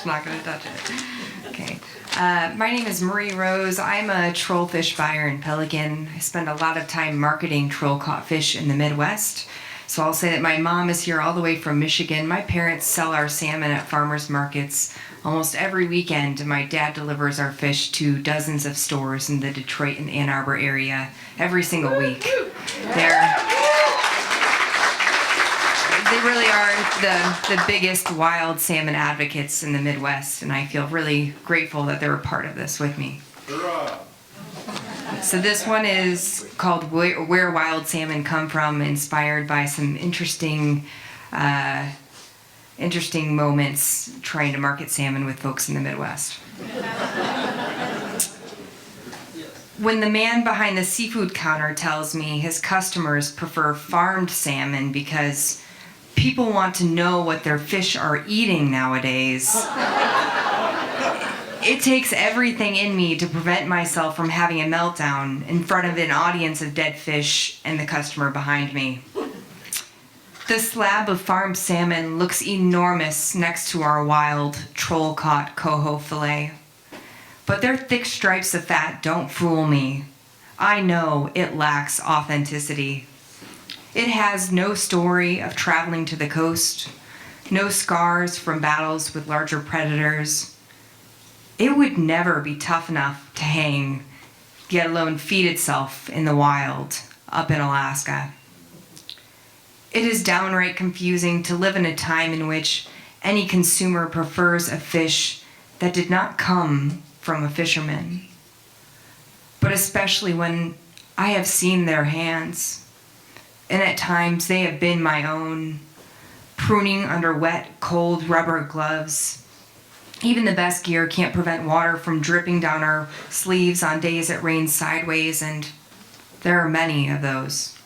Just not going to touch it. Okay. My name is Marie Rose. I'm a troll fish buyer in Pelican. I spend a lot of time marketing troll caught fish in the Midwest. So I'll say that my mom is here all the way from Michigan. My parents sell our salmon at farmers markets almost every weekend, and my dad delivers our fish to dozens of stores in the Detroit and Ann Arbor area every single week. They really are the biggest wild salmon advocates in the Midwest, and I feel really grateful that they're a part of this with me. Hurrah. So this one is called Where Wild Salmon Come From, inspired by some interesting moments trying to market salmon with folks in the Midwest. When the man behind the seafood counter tells me his customers prefer farmed salmon because people want to know what their fish are eating nowadays, it takes everything in me to prevent myself from having a meltdown in front of an audience of dead fish and the customer behind me. The slab of farmed salmon looks enormous next to our wild, troll-caught coho fillet. But their thick stripes of fat don't fool me. I know it lacks authenticity. It has no story of traveling to the coast, no scars from battles with larger predators. It would never be tough enough to hang, let alone feed itself in the wild up in Alaska. It is downright confusing to live in a time in which any consumer prefers a fish that did not come from a fisherman, but especially when I have seen their hands. And at times they have been my own, pruning under wet, cold rubber gloves. Even the best gear can't prevent water from dripping down our sleeves on days it rains sideways, and there are many of those.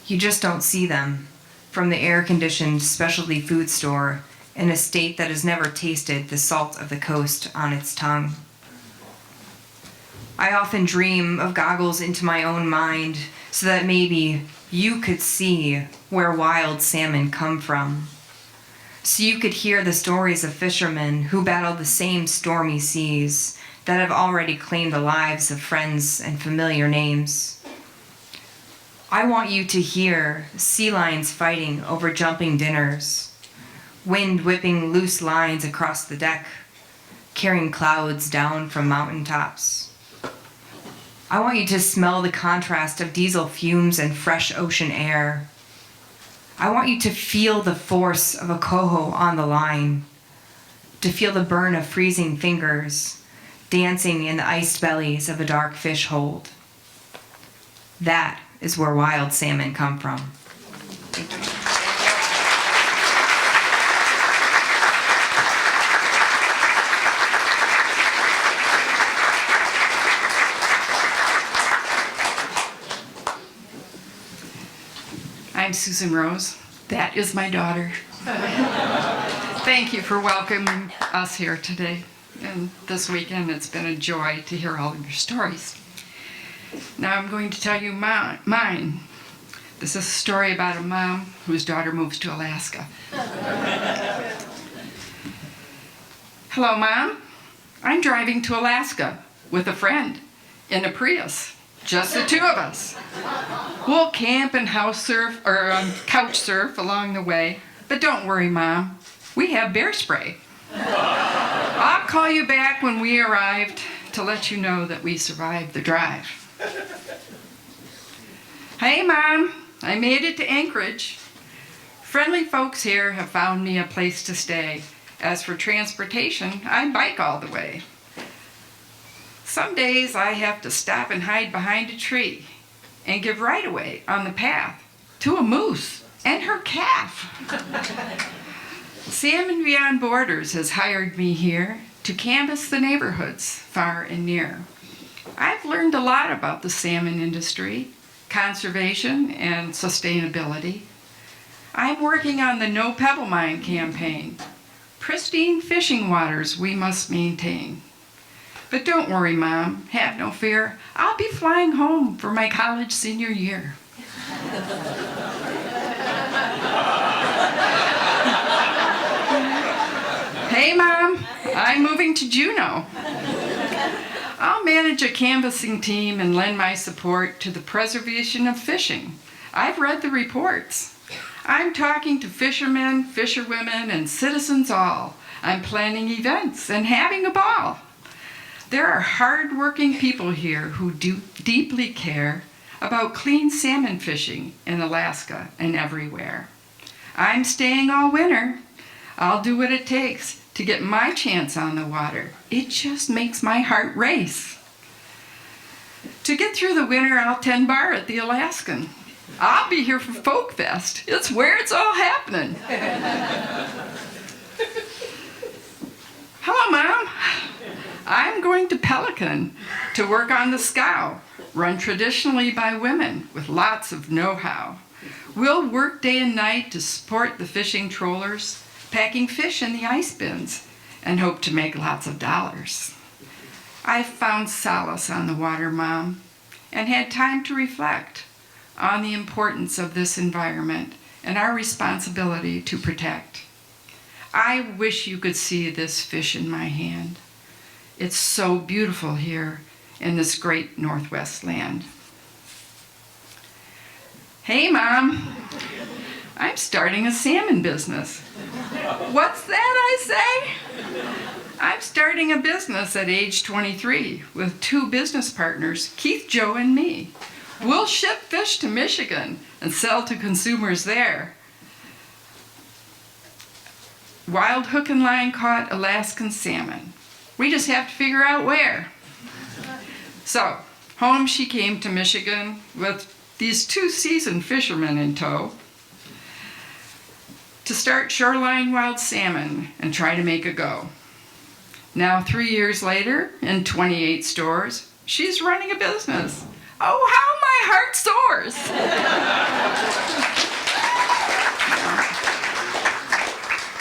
You just don't see them from the air-conditioned specialty food store in a state that has never tasted the salt of the coast on its tongue. I often dream of goggles into my own mind so that maybe you could see where wild salmon come from. So you could hear the stories of fishermen who battle the same stormy seas that have already claimed the lives of friends and familiar names. I want you to hear sea lions fighting over jumping dinners, wind whipping loose lines across the deck, carrying clouds down from mountaintops. I want you to smell the contrast of diesel fumes and fresh ocean air. I want you to feel the force of a coho on the line, to feel the burn of freezing fingers dancing in the iced bellies of a dark fish hold. That is where wild salmon come from. Thank you. I'm Susan Rose. That is my daughter. Thank you for welcoming us here today. And this weekend, it's been a joy to hear all of your stories. Now I'm going to tell you mine. This is a story about a mom whose daughter moves to Alaska. Hello, Mom. I'm driving to Alaska with a friend in a Prius. Just the two of us. We'll camp and house surf or couch surf along the way. But don't worry, Mom. We have bear spray. I'll call you back when we arrived to let you know that we survived the drive. Hey, Mom. I made it to Anchorage. Friendly folks here have found me a place to stay. As for transportation, I bike all the way. Some days I have to stop and hide behind a tree and give right-of-way on the path to a moose and her calf. Salmon Beyond Borders has hired me here to canvass the neighborhoods far and near. I've learned a lot about the salmon industry, conservation, and sustainability. I'm working on the No Pebble Mine campaign. Pristine fishing waters we must maintain. But don't worry, Mom, have no fear. I'll be flying home for my college senior year. Hey, Mom, I'm moving to Juneau. I'll manage a canvassing team and lend my support to the preservation of fishing. I've read the reports. I'm talking to fishermen, fisherwomen, and citizens all. I'm planning events and having a ball. There are hard-working people here who do deeply care about clean salmon fishing in Alaska and everywhere. I'm staying all winter. I'll do what it takes to get my chance on the water. It just makes my heart race. To get through the winter, I'll tend bar at the Alaskan. I'll be here for Folk Fest. It's where it's all happening. Hello, Mom. I'm going to Pelican to work on the scow, run traditionally by women with lots of know-how. We'll work day and night to support the fishing trawlers, packing fish in the ice bins, and hope to make lots of dollars. I've found solace on the water, Mom, and had time to reflect on the importance of this environment and our responsibility to protect. I wish you could see this fish in my hand. It's so beautiful here in this great Northwest land. Hey, Mom, I'm starting a salmon business. What's that, I say? I'm starting a business at age 23 with 2 business partners, Keith, Joe, and me. We'll ship fish to Michigan and sell to consumers there. Wild hook and line caught Alaskan salmon. We just have to figure out where. So, home she came to Michigan with these 2 seasoned fishermen in tow to start shoreline wild salmon and try to make a go. Now, 3 years later, in 28 stores, she's running a business. Oh, how my heart soars!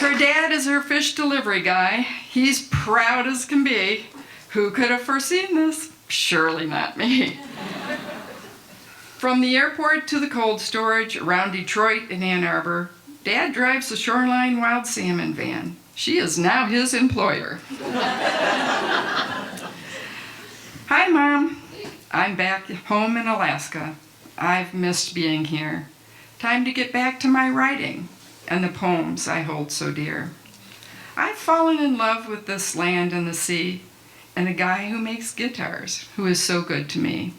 Her dad is her fish delivery guy. He's proud as can be. Who could have foreseen this? Surely not me. From the airport to the cold storage around Detroit and Ann Arbor, Dad drives the shoreline wild salmon van. She is now his employer. Hi, Mom. I'm back home in Alaska. I've missed being here. Time to get back to my writing and the poems I hold so dear. I've fallen in love with this land and the sea and a guy who makes guitars who is so good to me.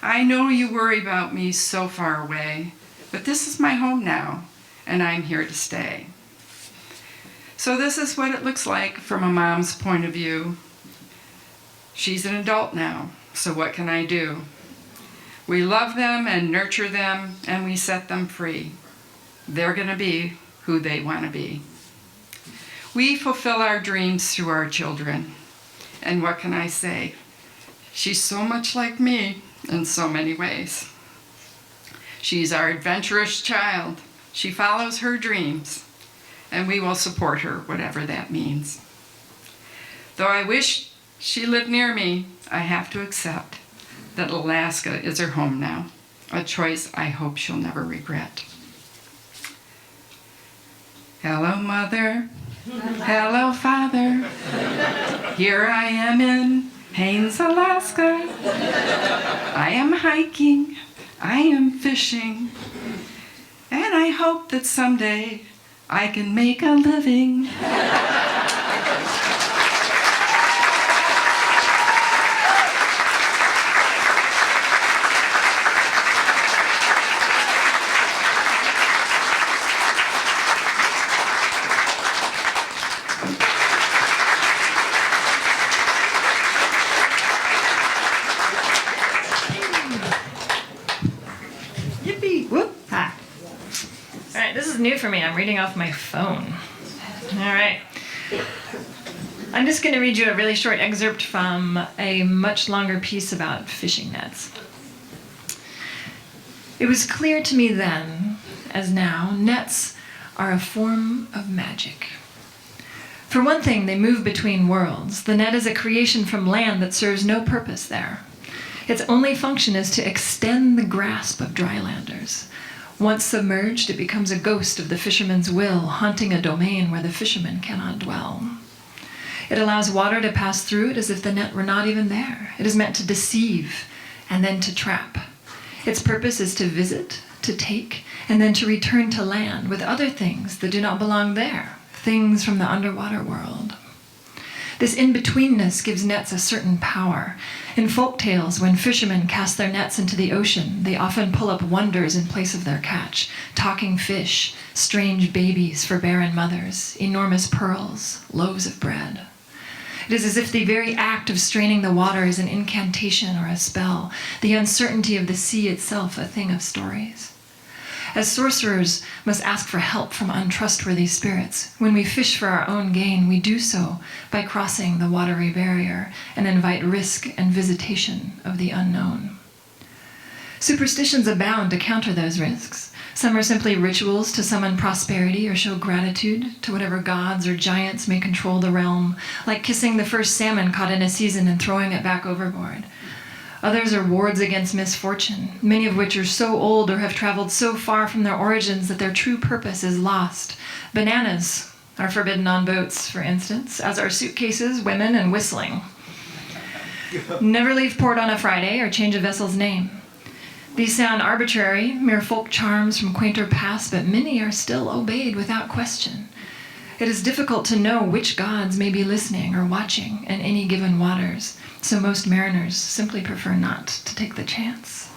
I know you worry about me so far away, but this is my home now, and I'm here to stay. So this is what it looks like from a mom's point of view. She's an adult now, so what can I do? We love them and nurture them, and we set them free. They're going to be who they want to be. We fulfill our dreams through our children. And what can I say? She's so much like me in so many ways. She's our adventurous child. She follows her dreams, and we will support her, whatever that means. Though I wish she lived near me, I have to accept that Alaska is her home now, a choice I hope she'll never regret. Hello, Mother. Hello, Father. Here I am in Haines, Alaska. I am hiking. I am fishing. And I hope that someday I can make a living. New for me. I'm reading off my phone. All right. I'm just going to read you a really short excerpt from a much longer piece about fishing nets. It was clear to me then, as now, nets are a form of magic. For one thing, they move between worlds. The net is a creation from land that serves no purpose there. Its only function is to extend the grasp of drylanders. Once submerged, it becomes a ghost of the fisherman's will, haunting a domain where the fisherman cannot dwell. It allows water to pass through it as if the net were not even there. It is meant to deceive and then to trap. Its purpose is to visit, to take, and then to return to land with other things that do not belong there, things from the underwater world. This in-betweenness gives nets a certain power. In folk tales, when fishermen cast their nets into the ocean, they often pull up wonders in place of their catch: talking fish, strange babies for barren mothers, enormous pearls, loaves of bread. It is as if the very act of straining the water is an incantation or a spell, the uncertainty of the sea itself a thing of stories. As sorcerers must ask for help from untrustworthy spirits, when we fish for our own gain, we do so by crossing the watery barrier and invite risk and visitation of the unknown. Superstitions abound to counter those risks. Some are simply rituals to summon prosperity or show gratitude to whatever gods or giants may control the realm, like kissing the first salmon caught in a season and throwing it back overboard. Others are wards against misfortune, many of which are so old or have traveled so far from their origins that their true purpose is lost. Bananas are forbidden on boats, for instance, as are suitcases, women, and whistling. Never leave port on a Friday or change a vessel's name. These sound arbitrary, mere folk charms from quainter past, but many are still obeyed without question. It is difficult to know which gods may be listening or watching in any given waters, so most mariners simply prefer not to take the chance.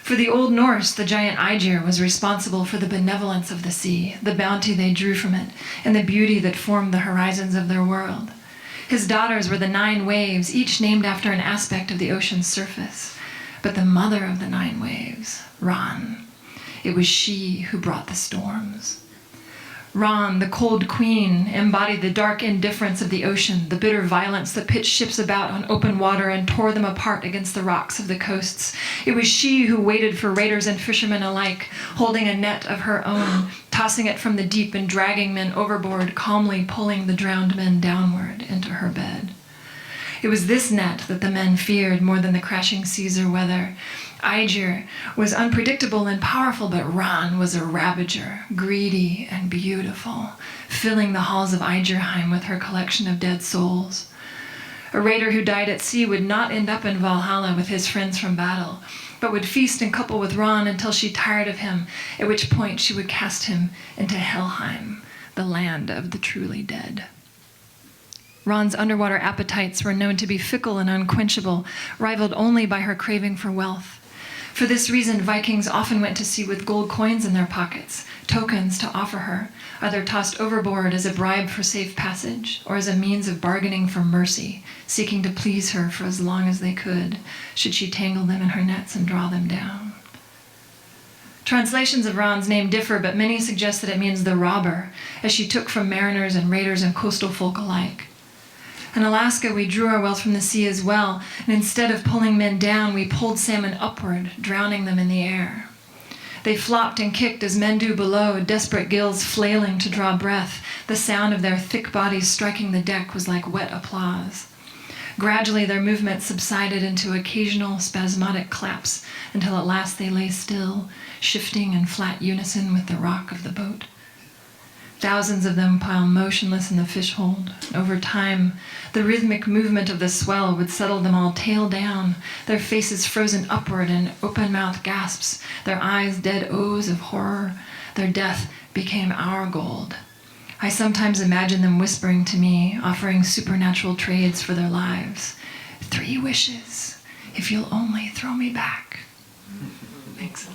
For the Old Norse, the giant Aegir was responsible for the benevolence of the sea, the bounty they drew from it, and the beauty that formed the horizons of their world. His daughters were the 9 waves, each named after an aspect of the ocean's surface. But the mother of the 9 waves, Ran, it was she who brought the storms. Ran, the cold queen, embodied the dark indifference of the ocean, the bitter violence that pitched ships about on open water and tore them apart against the rocks of the coasts. It was she who waited for raiders and fishermen alike, holding a net of her own, tossing it from the deep and dragging men overboard, calmly pulling the drowned men downward into her bed. It was this net that the men feared more than the crashing seas or weather. Aegir was unpredictable and powerful, but Ran was a ravager, greedy and beautiful, filling the halls of Aegirheim with her collection of dead souls. A raider who died at sea would not end up in Valhalla with his friends from battle, but would feast and couple with Ran until she tired of him, at which point she would cast him into Helheim, the land of the truly dead. Ran's underwater appetites were known to be fickle and unquenchable, rivaled only by her craving for wealth. For this reason, Vikings often went to sea with gold coins in their pockets, tokens to offer her, either tossed overboard as a bribe for safe passage or as a means of bargaining for mercy, seeking to please her for as long as they could, should she tangle them in her nets and draw them down. Translations of Ran's name differ, but many suggest that it means the robber, as she took from mariners and raiders and coastal folk alike. In Alaska, we drew our wealth from the sea as well, and instead of pulling men down, we pulled salmon upward, drowning them in the air. They flopped and kicked as men do below, desperate gills flailing to draw breath. The sound of their thick bodies striking the deck was like wet applause. Gradually, their movements subsided into occasional spasmodic claps, until at last they lay still, shifting in flat unison with the rock of the boat. Thousands of them piled motionless in the fish hold. Over time, the rhythmic movement of the swell would settle them all tail down, their faces frozen upward in open-mouthed gasps, their eyes dead O's of horror. Their death became our gold. I sometimes imagine them whispering to me, offering supernatural trades for their lives. 3 wishes, if you'll only throw me back. Thanks.